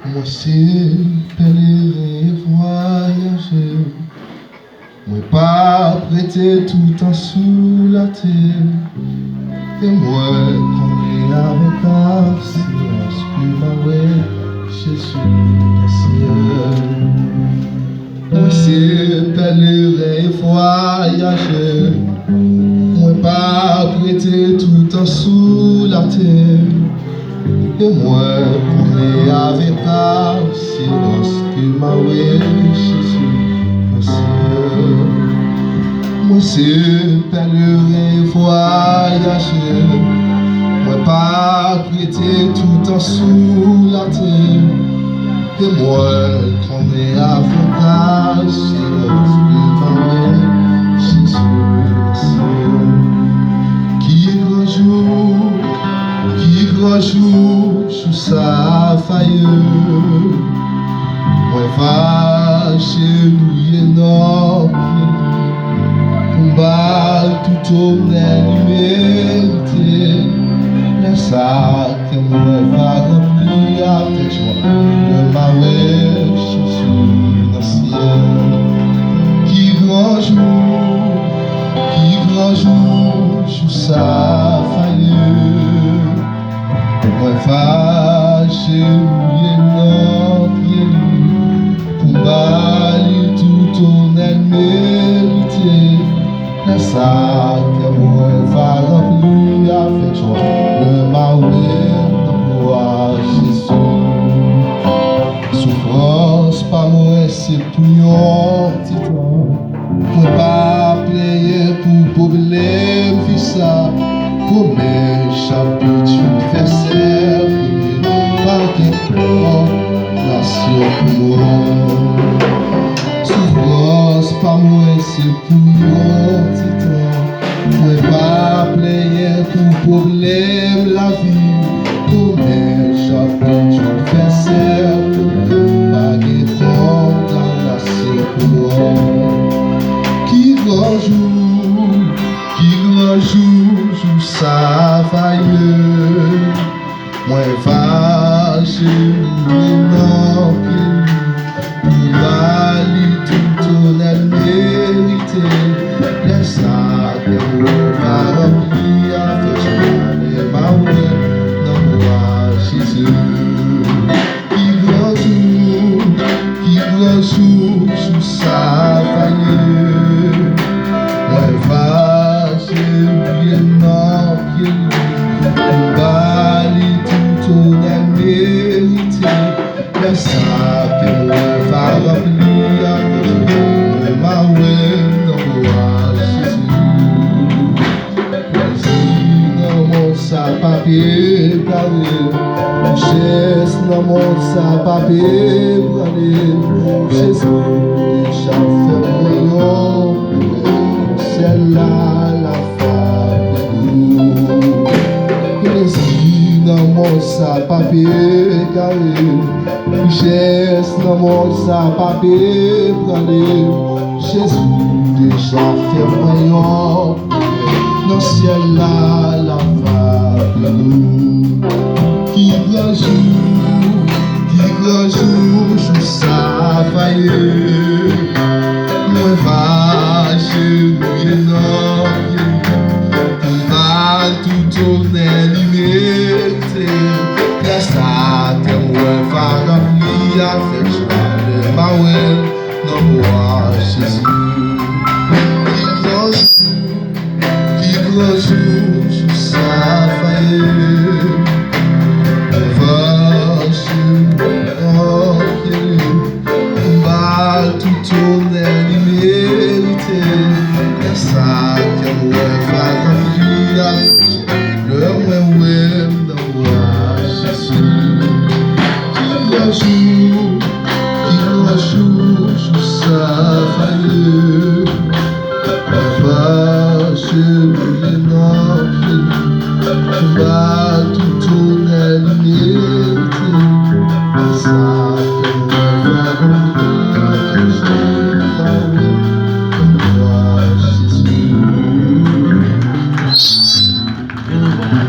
Moi c'est pèlerin voyager, moi pas prêter tout en sous la terre, et moi qu'on est avec un silence que ma ouais Jésus le ciel. Moi c'est pèlerin voyager, moi pas prêter tout en sous la terre, et moi qu'on est avec un silence que ma ouais Jésus le ciel. Moi c'est pèlerin voyager, moi pas prêter tout en sous la terre, et moi qu'on est avec un silence que ma ouais Jésus le ciel. Qui grand jour sous sa faille, moi va chez lui énorme, combat tout honnête l'humilité, le sac que moi va remplir avec joie de ma ouais Jésus dans le ciel. Qui grand jour sous sa faille, moi va chez lui énorme, combat tout honnête mérité, le sac que moi va remplir avec joie le maouet de gloire Jésus. Souffrance pas moi c'est pour un petit temps, moi pas player pour problème vie ça, pour mes chapitres je fais servir par quelqu'un nation pour moi. Souffrance pas moi c'est pour un petit temps, moi pas player pour problème la vie, pour mes chapitres je fais servir par quelqu'un nation pour moi. Qui grand jour sous sa faille, moi va chez lui énorme, pour valider tout honnête mérité, laisse ça que moi va remplir avec joie de ma ouais dans moi Jésus. Qui grand jour sous sa faille, moi va chez lui énorme, combat tout honnête mérité, le sac que moi va remplir avec joie de ma ouais dans moi Jésus. Vas-y dans mon papier carré, chaise dans mon papier brûlé, Jésus déjà fait mon celle-là la femme de nous. Plaisir dans mon papier carré, richesse dans mon papier brûlé, Jésus déjà fait mon dans ciel-là la femme de nous. Qui grand jour sous sa faille, moi va chez lui énorme, combat tout honnête l'humilité, grâce à tes moi va remplir avec joie de ma ouais dans moi Jésus. Qui grand jour